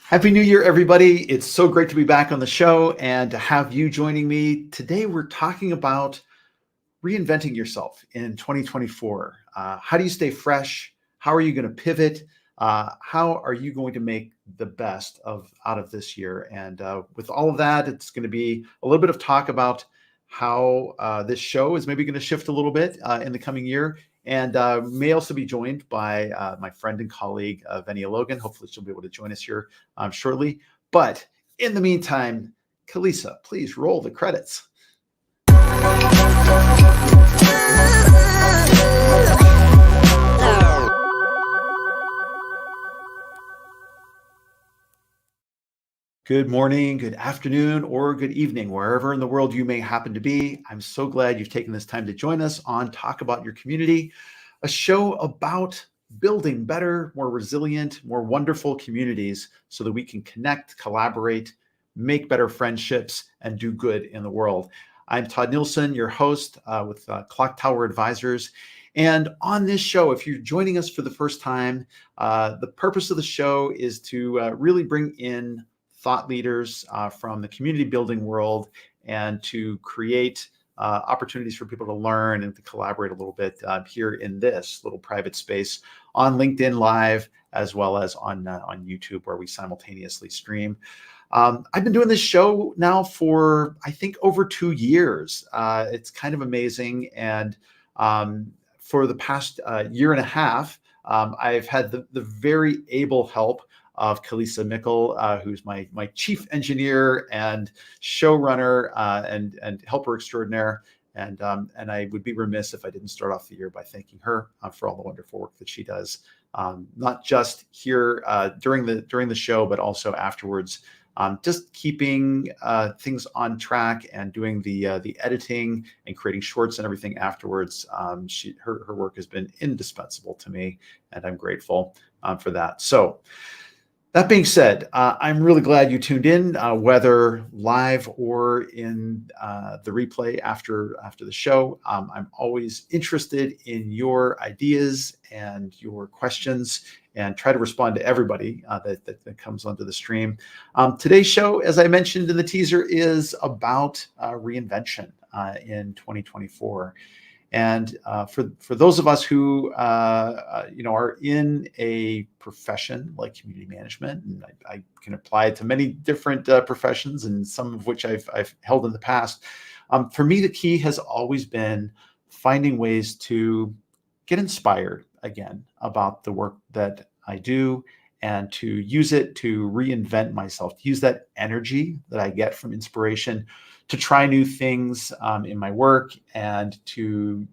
Happy New Year, everybody. It's so great to be back on the show and to have you joining me. Today, we're talking about reinventing yourself in 2024. How do you stay fresh? How are you going to pivot? How are you going to make the best out of this year? And with all of that, it's going to be a little bit of talk about how this show is maybe going to shift a little bit in the coming year. And may also be joined by my friend and colleague, Venia Logan. Hopefully she'll be able to join us here shortly. But in the meantime, Kalisa, please roll the credits. Good morning, good afternoon, or good evening, wherever in the world you may happen to be. I'm so glad you've taken this time to join us on Talk About Your Community, a show about building better, more resilient, more wonderful communities so that we can connect, collaborate, make better friendships, and do good in the world. I'm Todd Nilson, your host with Clocktower Advisors. And on this show, if you're joining us for the first time, the purpose of the show is to really bring in thought leaders from the community building world and to create opportunities for people to learn and to collaborate a little bit here in this little private space on LinkedIn Live, as well as on YouTube, where we simultaneously stream. I've been doing this show now for, I think, over 2 years. It's kind of amazing. And for the past year and a half, I've had the very able help of Kalisa Mickle, who's my chief engineer and showrunner and helper extraordinaire. And I would be remiss if I didn't start off the year by thanking her for all the wonderful work that she does, not just here during the show, but also afterwards. Just keeping things on track and doing the editing and creating shorts and everything afterwards. Her work has been indispensable to me, and I'm grateful for that. So, that being said, I'm really glad you tuned in, whether live or in the replay after the show. I'm always interested in your ideas and your questions, and try to respond to everybody that comes onto the stream. Today's show, as I mentioned in the teaser, is about reinvention in 2024. And for those of us who are in a profession like community management, and I can apply it to many different professions, and some of which I've held in the past. For me, the key has always been finding ways to get inspired again about the work that I do, and to use it to reinvent myself, to use that energy that I get from inspiration to try new things in my work, and to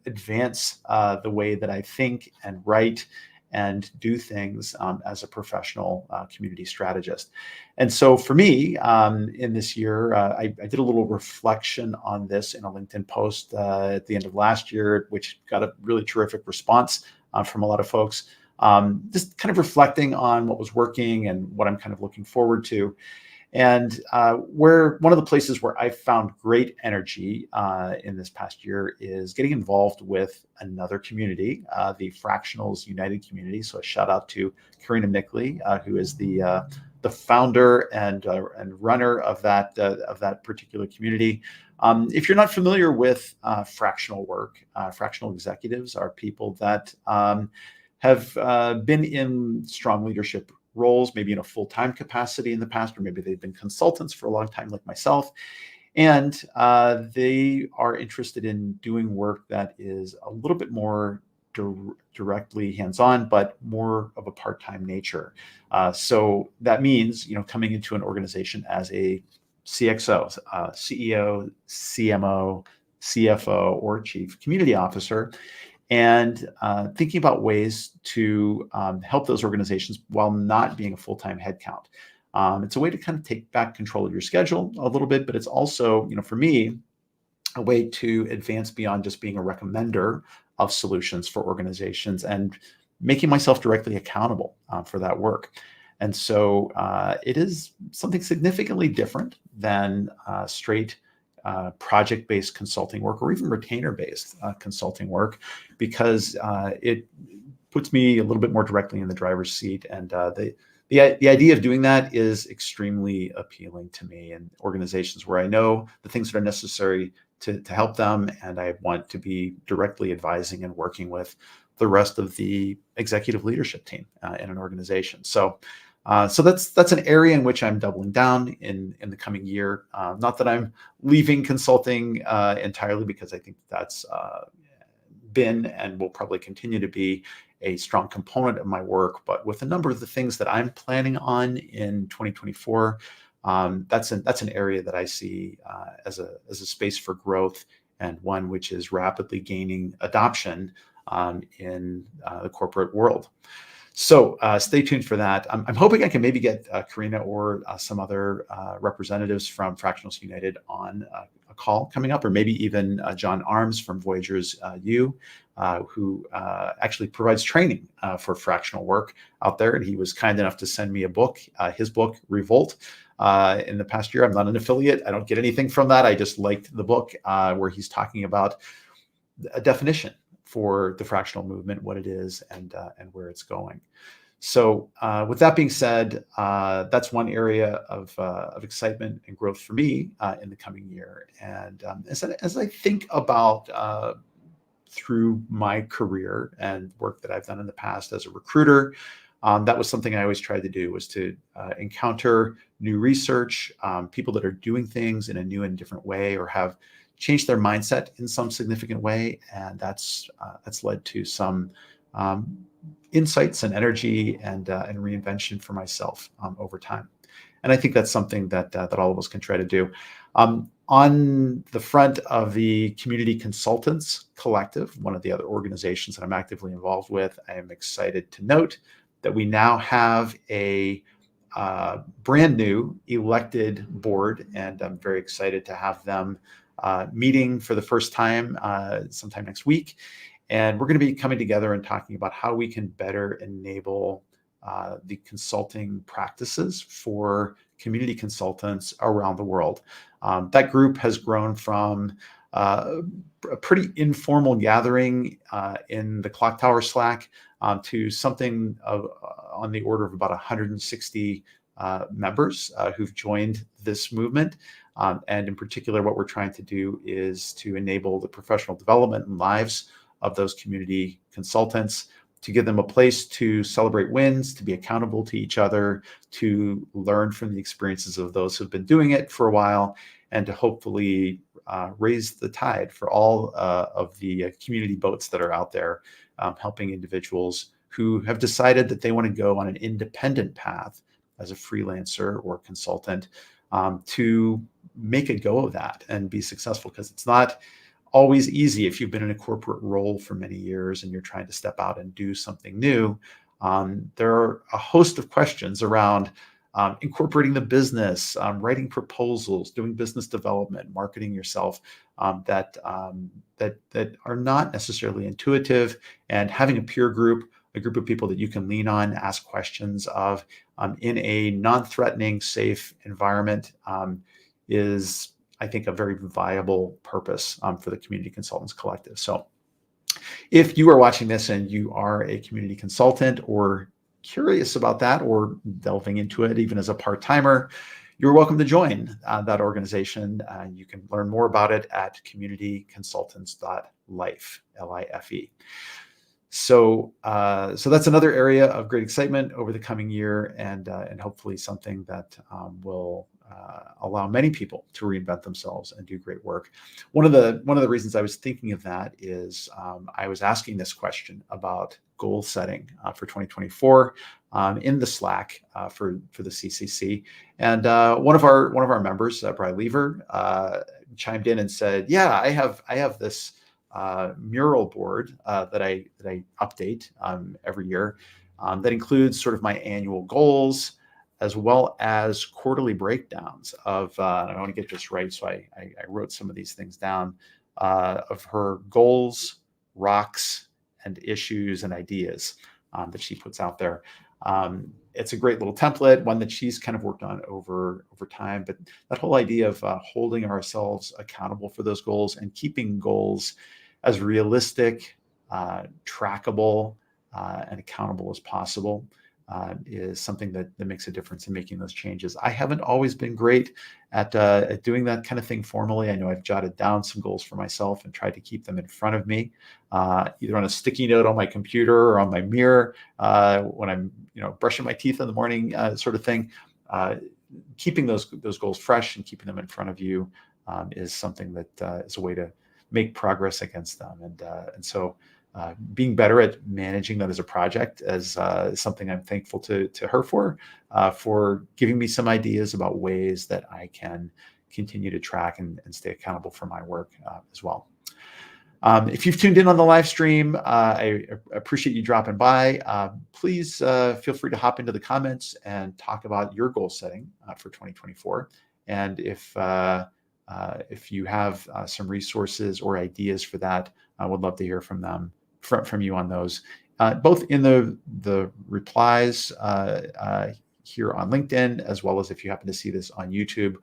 advance the way that I think and write and do things as a professional community strategist. And so for me, in this year, I did a little reflection on this in a LinkedIn post at the end of last year, which got a really terrific response from a lot of folks. Just kind of reflecting on what was working and what I'm kind of looking forward to. And where one of the places where I found great energy in this past year is getting involved with another community, the Fractionals United community. So a shout out to Karina Mickley, who is the founder and runner of that particular community. If you're not familiar with fractional work, fractional executives are people that have been in strong leadership roles, maybe in a full-time capacity in the past, or maybe they've been consultants for a long time, like myself. And they are interested in doing work that is a little bit more directly hands-on, but more of a part-time nature. So that means, coming into an organization as a CXO, CEO, CMO, CFO, or Chief Community Officer, and thinking about ways to help those organizations while not being a full-time headcount. It's a way to kind of take back control of your schedule a little bit, but it's also, for me, a way to advance beyond just being a recommender of solutions for organizations and making myself directly accountable for that work. And so it is something significantly different than straight project-based consulting work, or even retainer-based consulting work, because it puts me a little bit more directly in the driver's seat. And the the idea of doing that is extremely appealing to me, and organizations where I know the things that are necessary to help them, and I want to be directly advising and working with the rest of the executive leadership team in an organization. So that's an area in which I'm doubling down in the coming year. Not that I'm leaving consulting entirely, because I think that's been and will probably continue to be a strong component of my work. But with a number of the things that I'm planning on in 2024, that's an area that I see as a space for growth, and one which is rapidly gaining adoption in the corporate world. So stay tuned for that. I'm hoping I can maybe get Karina or some other representatives from Fractionals United on a call coming up, or maybe even John Arms from Voyagers U, who actually provides training for fractional work out there. And he was kind enough to send me a book, his book, Revolt, in the past year. I'm not an affiliate. I don't get anything from that. I just liked the book where he's talking about a definition for the fractional movement, what it is, and where it's going. So with that being said, that's one area of excitement and growth for me in the coming year. And as I think about through my career and work that I've done in the past as a recruiter, that was something I always tried to do, was to encounter new research, people that are doing things in a new and different way, or have changed their mindset in some significant way, and that's led to some insights and energy and reinvention for myself over time. And I think that's something that all of us can try to do. On the front of the Community Consultants Collective, one of the other organizations that I'm actively involved with, I am excited to note that we now have a brand new elected board, and I'm very excited to have them meeting for the first time sometime next week. And we're going to be coming together and talking about how we can better enable the consulting practices for community consultants around the world. That group has grown from a pretty informal gathering in the Clocktower Slack to something on the order of about 160 members who've joined this movement. And in particular, what we're trying to do is to enable the professional development and lives of those community consultants, to give them a place to celebrate wins, to be accountable to each other, to learn from the experiences of those who've been doing it for a while, and to hopefully raise the tide for all of the community boats that are out there, helping individuals who have decided that they want to go on an independent path as a freelancer or consultant, to make a go of that and be successful, because it's not always easy if you've been in a corporate role for many years and you're trying to step out and do something new. There are a host of questions around incorporating the business, writing proposals, doing business development, marketing yourself, that are not necessarily intuitive. And having a peer group, a group of people that you can lean on, ask questions of in a non-threatening, safe environment is, I think, a very viable purpose for the Community Consultants Collective. So if you are watching this and you are a community consultant or curious about that, or delving into it even as a part-timer, you're welcome to join that organization. You can learn more about it at communityconsultants.life, L-I-F-E. So that's another area of great excitement over the coming year, and hopefully something that will allow many people to reinvent themselves and do great work. One of the reasons I was thinking of that is I was asking this question about goal setting for 2024 in the Slack for the CCC, and one of our members, Brian Lever, chimed in and said, "Yeah, I have this mural board that I update every year that includes sort of my annual goals, as well as quarterly breakdowns of, I want to get this right, so I wrote some of these things down, of her goals, rocks, and issues and ideas that she puts out there. It's a great little template, one that she's kind of worked on over time, but that whole idea of holding ourselves accountable for those goals and keeping goals as realistic, trackable, and accountable as possible is something that makes a difference in making those changes. I haven't always been great at doing that kind of thing formally. I know I've jotted down some goals for myself and tried to keep them in front of me, either on a sticky note on my computer or on my mirror when I'm brushing my teeth in the morning, sort of thing. Keeping those goals fresh and keeping them in front of you is something that is a way to make progress against them. And so being better at managing that as a project is something I'm thankful to her for giving me some ideas about ways that I can continue to track and stay accountable for my work as well. If you've tuned in on the live stream, I appreciate you dropping by. Please feel free to hop into the comments and talk about your goal setting for 2024. And if you have some resources or ideas for that, I would love to hear from you on those, both in the replies here on LinkedIn, as well as if you happen to see this on YouTube.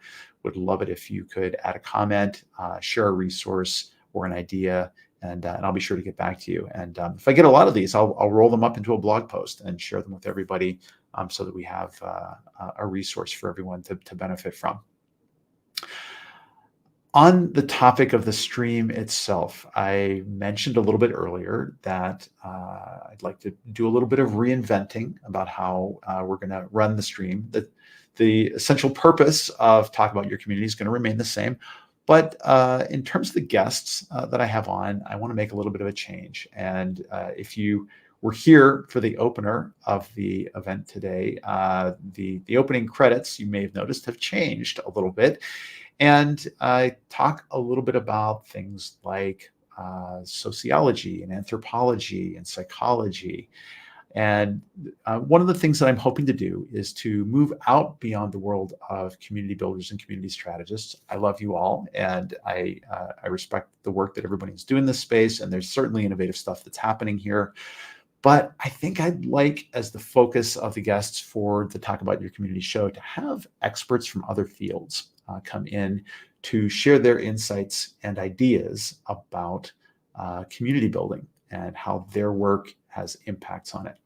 Would love it if you could add a comment, share a resource or an idea, and I'll be sure to get back to you. And if I get a lot of these, I'll roll them up into a blog post and share them with everybody, so that we have a resource for everyone to benefit from. On the topic of the stream itself, I mentioned a little bit earlier that I'd like to do a little bit of reinventing about how we're going to run the stream. The essential purpose of Talk About Your Community is going to remain the same. But in terms of the guests that I have on, I want to make a little bit of a change. And if you were here for the opener of the event today, the opening credits, you may have noticed, have changed a little bit. And I talk a little bit about things like sociology and anthropology and psychology. And one of the things that I'm hoping to do is to move out beyond the world of community builders and community strategists. I love you all, and I respect the work that everybody's doing in this space, and there's certainly innovative stuff that's happening here. But I think I'd like, as the focus of the guests for the Talk About Your Community show, to have experts from other fields come in to share their insights and ideas about community building and how their work has impacts on it.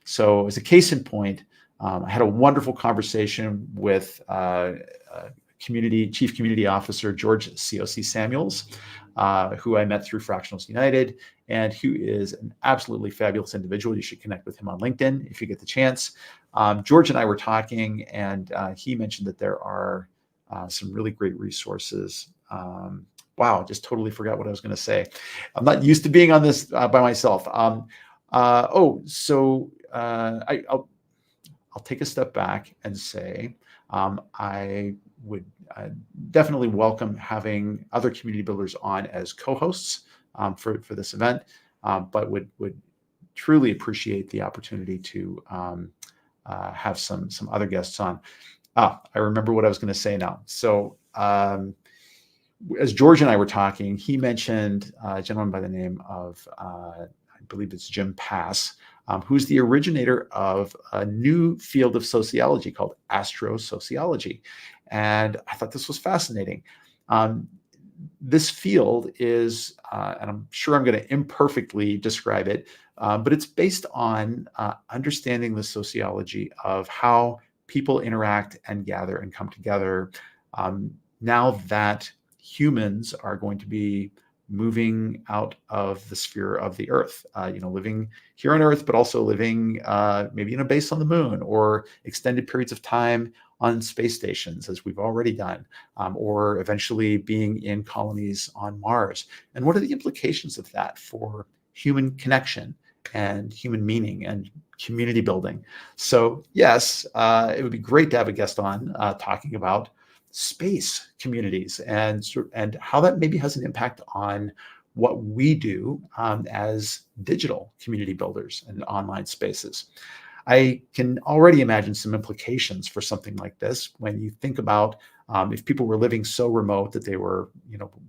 So as a case in point, I had a wonderful conversation with Chief Community Officer George COC Samuels, who I met through Fractionals United, and who is an absolutely fabulous individual. You should connect with him on LinkedIn if you get the chance. George and I were talking, and he mentioned that there are some really great resources. Wow, just totally forgot what I was going to say. I'm not used to being on this by myself. I'll take a step back and say I would definitely welcome having other community builders on as co-hosts for this event, but would truly appreciate the opportunity to have some other guests on. I remember what I was going to say now. So as George and I were talking, he mentioned a gentleman by the name of, I believe it's Jim Pass, who's the originator of a new field of sociology called astrosociology. And I thought this was fascinating. This field is, and I'm sure I'm going to imperfectly describe it, but it's based on understanding the sociology of how people interact and gather and come together now that humans are going to be moving out of the sphere of the Earth, living here on Earth, but also living maybe in a base on the moon or extended periods of time on space stations, as we've already done, or eventually being in colonies on Mars. And what are the implications of that for human connection and human meaning and community building? So yes, it would be great to have a guest on talking about space communities and how that maybe has an impact on what we do as digital community builders and online spaces. I can already imagine some implications for something like this when you think about if people were living so remote that they were,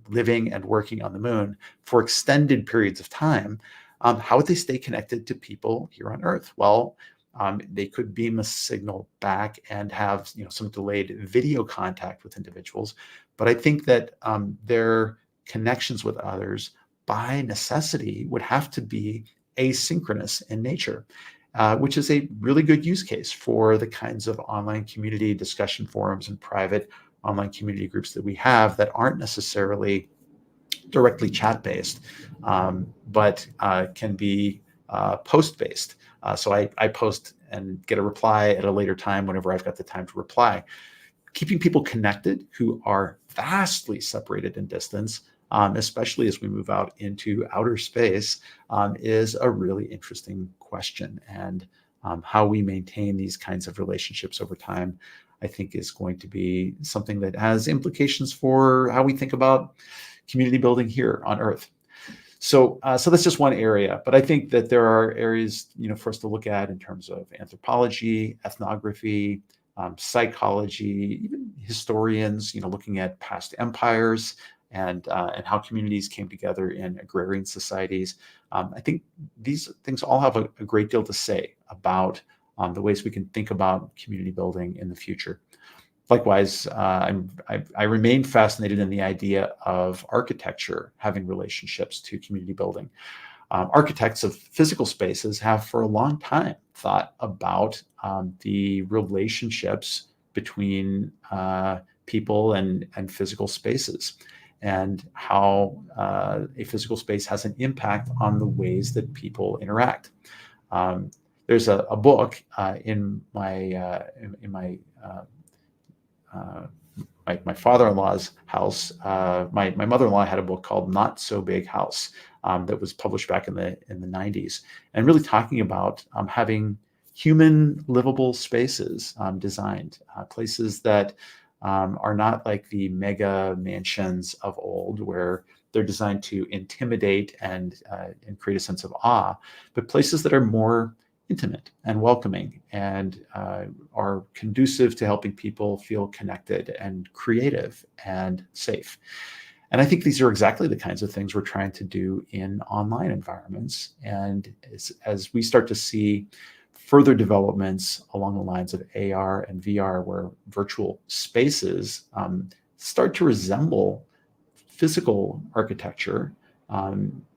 living and working on the moon for extended periods of time. How would they stay connected to people here on Earth? Well, they could beam a signal back and have some delayed video contact with individuals. But I think that their connections with others by necessity would have to be asynchronous in nature. which is a really good use case for the kinds of online community discussion forums and private online community groups that we have that aren't necessarily directly chat-based, but can be post-based. So I post and get a reply at a later time whenever I've got the time to reply. Keeping people connected who are vastly separated in distance, especially as we move out into outer space, is a really interesting question. And how we maintain these kinds of relationships over time, I think, is going to be something that has implications for how we think about community building here on Earth. So that's just one area, but I think that there are areas, for us to look at in terms of anthropology, ethnography, psychology, even historians, looking at past empires and how communities came together in agrarian societies. I think these things all have a great deal to say about the ways we can think about community building in the future. Likewise, I remain fascinated in the idea of architecture having relationships to community building. Architects of physical spaces have for a long time thought about the relationships between people and physical spaces, and how a physical space has an impact on the ways that people interact. There's a book in my father-in-law's house. My mother-in-law had a book called Not So Big House that was published back in the 90s, and really talking about having human livable spaces designed, places that are not like the mega mansions of old, where they're designed to intimidate and create a sense of awe, but places that are more intimate and welcoming and are conducive to helping people feel connected and creative and safe. And I think these are exactly the kinds of things we're trying to do in online environments. And as we start to see further developments along the lines of AR and VR, where virtual spaces start to resemble physical architecture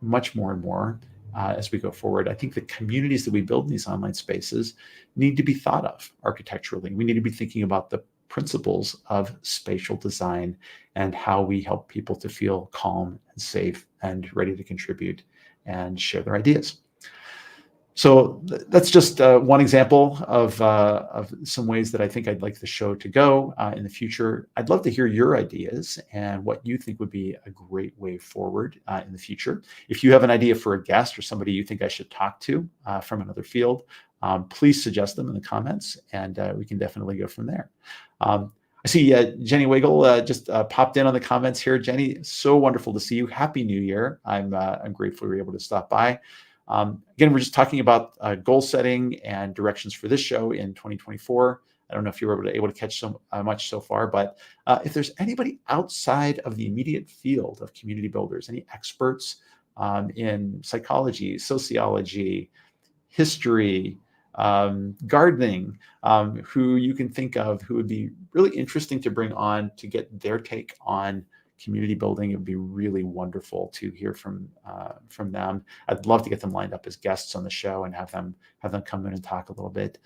much more and more, as we go forward, I think the communities that we build in these online spaces need to be thought of architecturally. We need to be thinking about the principles of spatial design and how we help people to feel calm and safe and ready to contribute and share their ideas. So that's just one example of some ways that I think I'd like the show to go in the future. I'd love to hear your ideas and what you think would be a great way forward in the future. If you have an idea for a guest or somebody you think I should talk to from another field, please suggest them in the comments, and we can definitely go from there. I see Jenny Wiggle just popped in on the comments here. Jenny, so wonderful to see you. Happy New Year. I'm grateful you were able to stop by. Again, we're just talking about goal setting and directions for this show in 2024. I don't know if you were able to catch so much so far, but if there's anybody outside of the immediate field of community builders, any experts in psychology, sociology, history, gardening, who you can think of who would be really interesting to bring on to get their take on community building, it would be really wonderful to hear from them. I'd love to get them lined up as guests on the show and have them come in and talk a little bit.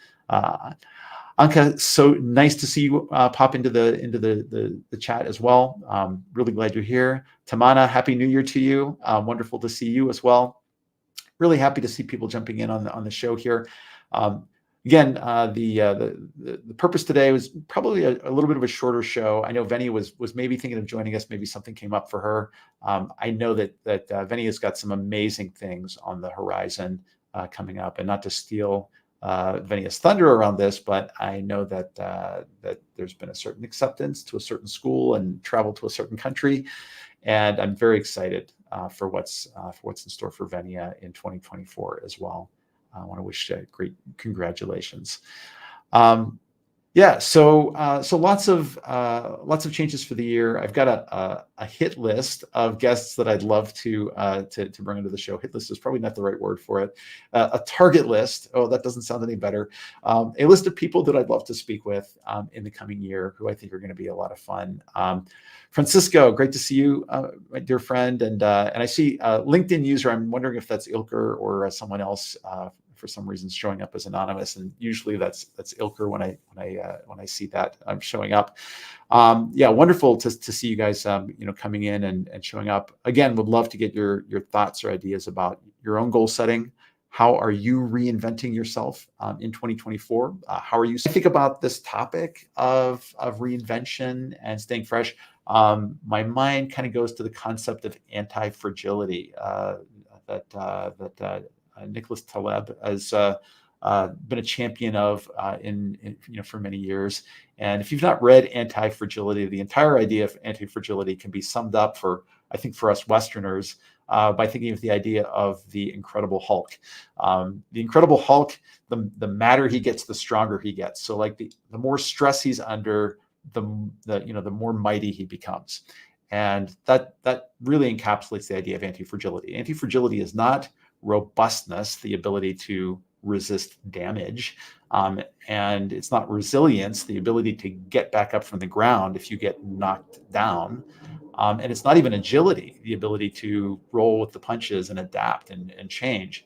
Anka, so nice to see you pop into the chat as well. Really glad you're here. Tamana, Happy New Year to you. Wonderful to see you as well. Really happy to see people jumping in on the show here. Again, the purpose today was probably a little bit of a shorter show. I know Venia was maybe thinking of joining us. Maybe something came up for her. I know that Venia's got some amazing things on the horizon coming up, and not to steal Venia's thunder around this, but I know that there's been a certain acceptance to a certain school and travel to a certain country, and I'm very excited for what's in store for Venia in 2024 as well. I want to wish great congratulations. So lots of changes for the year. I've got a hit list of guests that I'd love to bring into the show. Hit list is probably not the right word for it. A target list. Oh, that doesn't sound any better. A list of people that I'd love to speak with in the coming year, who I think are going to be a lot of fun. Francisco, great to see you, my dear friend. And I see LinkedIn user. I'm wondering if that's Ilker or someone else for some reason showing up as anonymous, and usually that's Ilker when I see that showing up. Yeah, wonderful to see you guys coming in and showing up. Again, would love to get your thoughts or ideas about your own goal setting. How are you reinventing yourself in 2024? How are you think about this topic of reinvention and staying fresh? My mind kind of goes to the concept of anti-fragility that Nicholas Taleb has been a champion of in for many years. And if you've not read Anti-Fragility, the entire idea of anti-fragility can be summed up for us Westerners by thinking of the idea of the Incredible Hulk. The Incredible Hulk, the madder he gets, the stronger he gets. So like the more stress he's under, the more mighty he becomes. And that really encapsulates the idea of anti-fragility. Anti-fragility is not robustness, the ability to resist damage. And it's not resilience, the ability to get back up from the ground if you get knocked down. And it's not even agility, the ability to roll with the punches and adapt and change.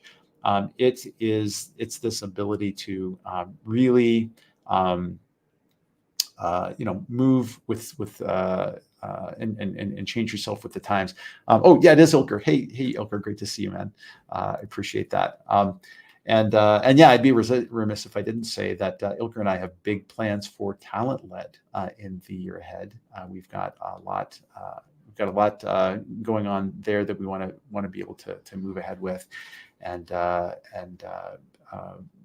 It's this ability to really move with and change yourself with the times. Oh yeah, it is Ilker. Hey Ilker, great to see you, man. I appreciate that. And yeah, I'd be remiss if I didn't say that Ilker and I have big plans for talent-led in the year ahead. We've got a lot. Going on there that we want to be able to move ahead with, and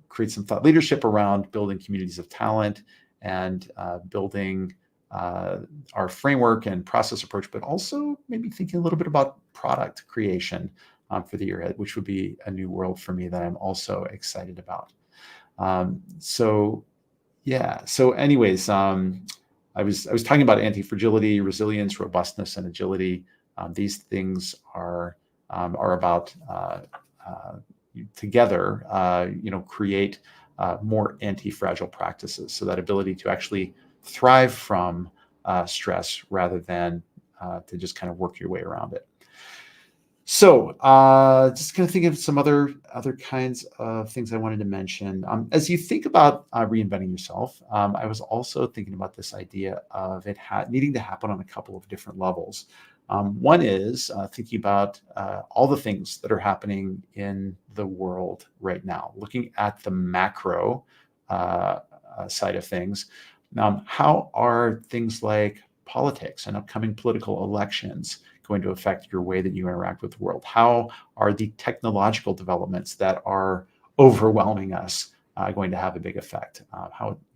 create some thought leadership around building communities of talent and building our framework and process approach, but also maybe thinking a little bit about product creation for the year ahead, which would be a new world for me that I'm also excited about. So anyways, I was talking about anti-fragility, resilience, robustness, and agility. These things are about together, create more anti-fragile practices. So that ability to actually thrive from stress rather than to just kind of work your way around it. So just kind of think of some other kinds of things I wanted to mention. As you think about reinventing yourself, I was also thinking about this idea of it needing to happen on a couple of different levels. One is thinking about all the things that are happening in the world right now, looking at the macro side of things. How are things like politics and upcoming political elections going to affect your way that you interact with the world? How are the technological developments that are overwhelming us going to have a big effect?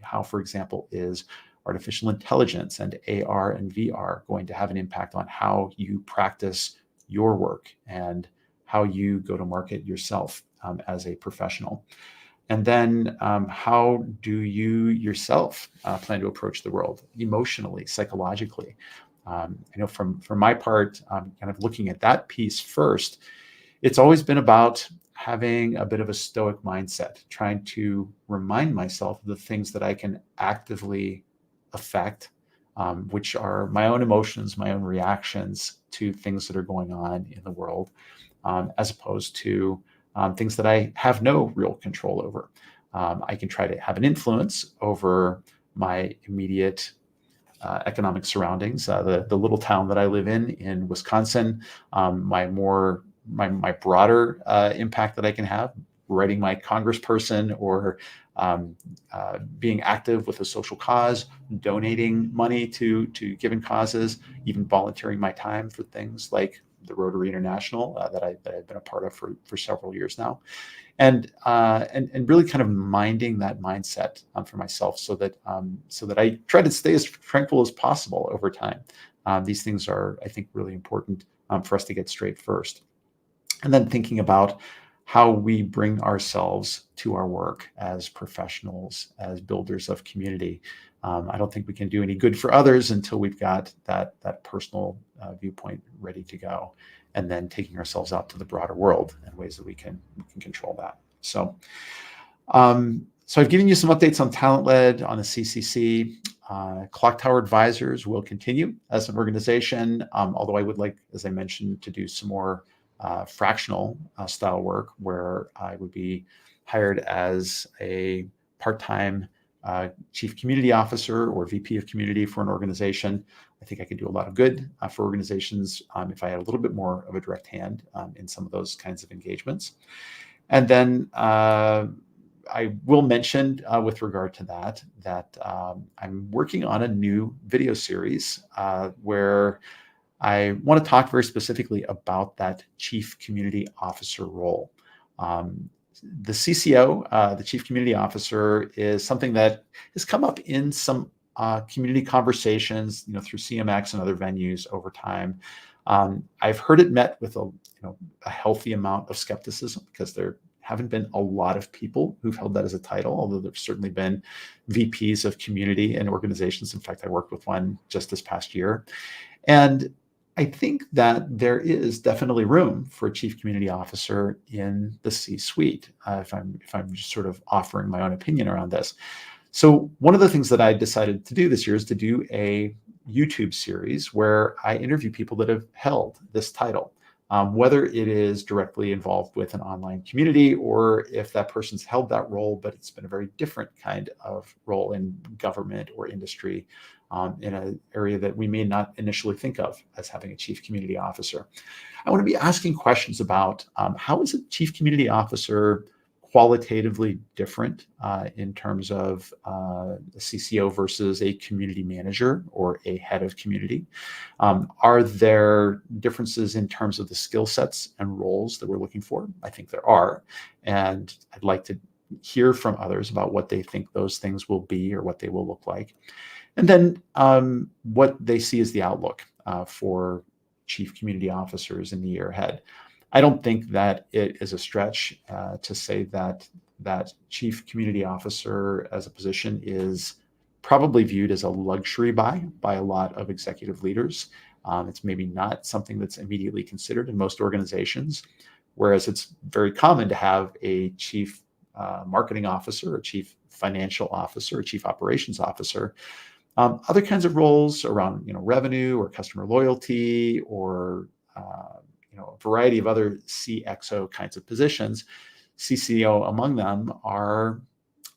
How, for example, is artificial intelligence and AR and VR going to have an impact on how you practice your work and how you go to market yourself as a professional? And then how do you yourself plan to approach the world emotionally, psychologically? From my part, kind of looking at that piece first, it's always been about having a bit of a stoic mindset, trying to remind myself of the things that I can actively affect, which are my own emotions, my own reactions to things that are going on in the world, as opposed to things that I have no real control over. I can try to have an influence over my immediate economic surroundings. The little town that I live in Wisconsin, my broader impact that I can have, writing my congressperson or being active with a social cause, donating money to given causes, even volunteering my time for things like the Rotary International that I've been a part of for several years now, and really kind of minding that mindset for myself, so that I try to stay as tranquil as possible over time. These things are, I think, really important for us to get straight first, and then thinking about how we bring ourselves to our work as professionals, as builders of community. I don't think we can do any good for others until we've got that personal viewpoint ready to go, and then taking ourselves out to the broader world in ways that we can control that. So I've given you some updates on talent-led, on the CCC. Clocktower Advisors will continue as an organization, although I would like, as I mentioned, to do some more fractional style work where I would be hired as a part-time chief community officer or VP of community for an organization. I think I could do a lot of good for organizations if I had a little bit more of a direct hand in some of those kinds of engagements. And then I will mention with regard to that I'm working on a new video series where I want to talk very specifically about that chief community officer role. The CCO, the chief community officer, is something that has come up in some community conversations, through CMX and other venues over time. I've heard it met with a healthy amount of skepticism because there haven't been a lot of people who've held that as a title, although there's certainly been VPs of community and organizations. In fact, I worked with one just this past year. And I think that there is definitely room for a chief community officer in the C-suite, if I'm just sort of offering my own opinion around this. So one of the things that I decided to do this year is to do a YouTube series where I interview people that have held this title. Whether it is directly involved with an online community or if that person's held that role, but it's been a very different kind of role in government or industry, in an area that we may not initially think of as having a chief community officer. I want to be asking questions about how is a chief community officer qualitatively different in terms of a CCO versus a community manager or a head of community? Are there differences in terms of the skill sets and roles that we're looking for? I think there are. And I'd like to hear from others about what they think those things will be or what they will look like. And then what they see as the outlook for chief community officers in the year ahead. I don't think that it is a stretch to say that chief community officer as a position is probably viewed as a luxury by a lot of executive leaders. It's maybe not something that's immediately considered in most organizations, whereas it's very common to have a chief marketing officer, a chief financial officer, a chief operations officer. Other kinds of roles around revenue or customer loyalty or a variety of other CXO kinds of positions, CCO among them, are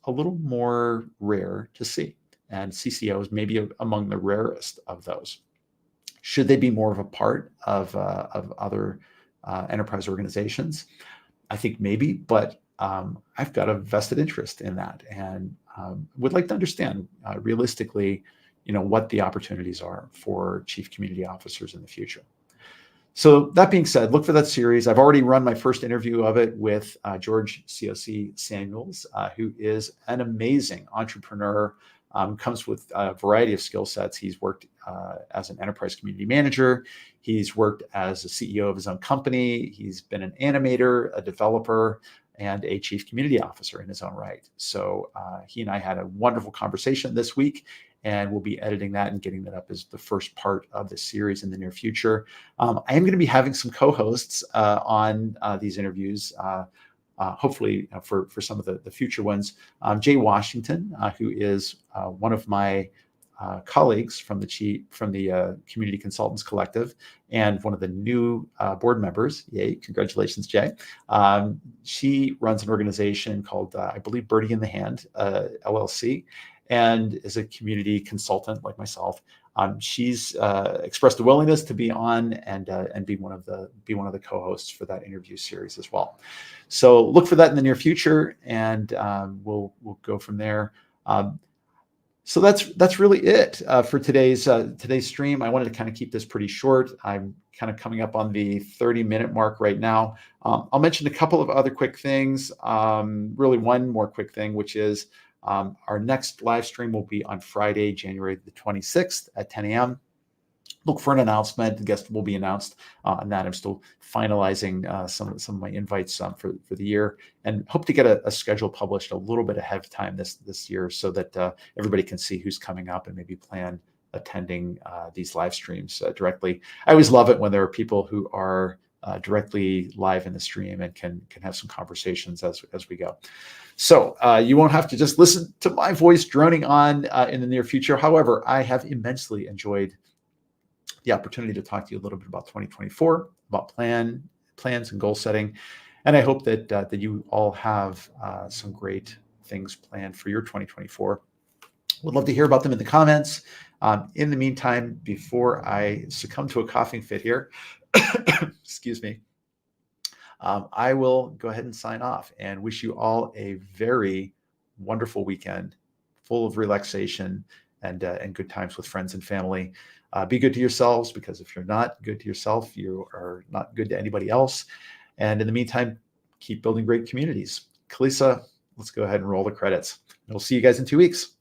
a little more rare to see. And CCOs may be among the rarest of those. Should they be more of a part of other enterprise organizations? I think maybe, but I've got a vested interest in that and would like to understand realistically, what the opportunities are for chief community officers in the future. So that being said, look for that series. I've already run my first interview of it with George COC Samuels, who is an amazing entrepreneur, comes with a variety of skill sets. He's worked as an enterprise community manager. He's worked as a CEO of his own company. He's been an animator, a developer, and a chief community officer in his own right. So he and I had a wonderful conversation this week, and we'll be editing that and getting that up as the first part of the series in the near future. I am going to be having some co-hosts on these interviews, hopefully for some of the future ones. Jay Washington, who is one of my colleagues from the Community Consultants Collective and one of the new board members. Yay, congratulations, Jay. She runs an organization called, I believe, Birdie in the Hand, LLC, and is a community consultant like myself. She's expressed a willingness to be on and be one of the co-hosts for that interview series as well. So look for that in the near future, and we'll go from there. So that's really it for today's stream. I wanted to kind of keep this pretty short. I'm kind of coming up on the 30-minute mark right now. I'll mention a couple of other quick things. Really one more quick thing, which is our next live stream will be on Friday, January the 26th at 10 a.m. Look for an announcement. The guest will be announced on that. I'm still finalizing some of my invites for the year, and hope to get a schedule published a little bit ahead of time this year so that everybody can see who's coming up and maybe plan attending these live streams directly. I always love it when there are people who are directly live in the stream and can have some conversations as we go. So you won't have to just listen to my voice droning on in the near future. However, I have immensely enjoyed the opportunity to talk to you a little bit about 2024, about plans and goal setting. And I hope that you all have some great things planned for your 2024. Would love to hear about them in the comments. In the meantime, before I succumb to a coughing fit here, excuse me, I will go ahead and sign off and wish you all a very wonderful weekend, full of relaxation and good times with friends and family. Be good to yourselves, because if you're not good to yourself, you are not good to anybody else. And in the meantime, keep building great communities. Kalisa, let's go ahead and roll the credits. We'll see you guys in 2 weeks.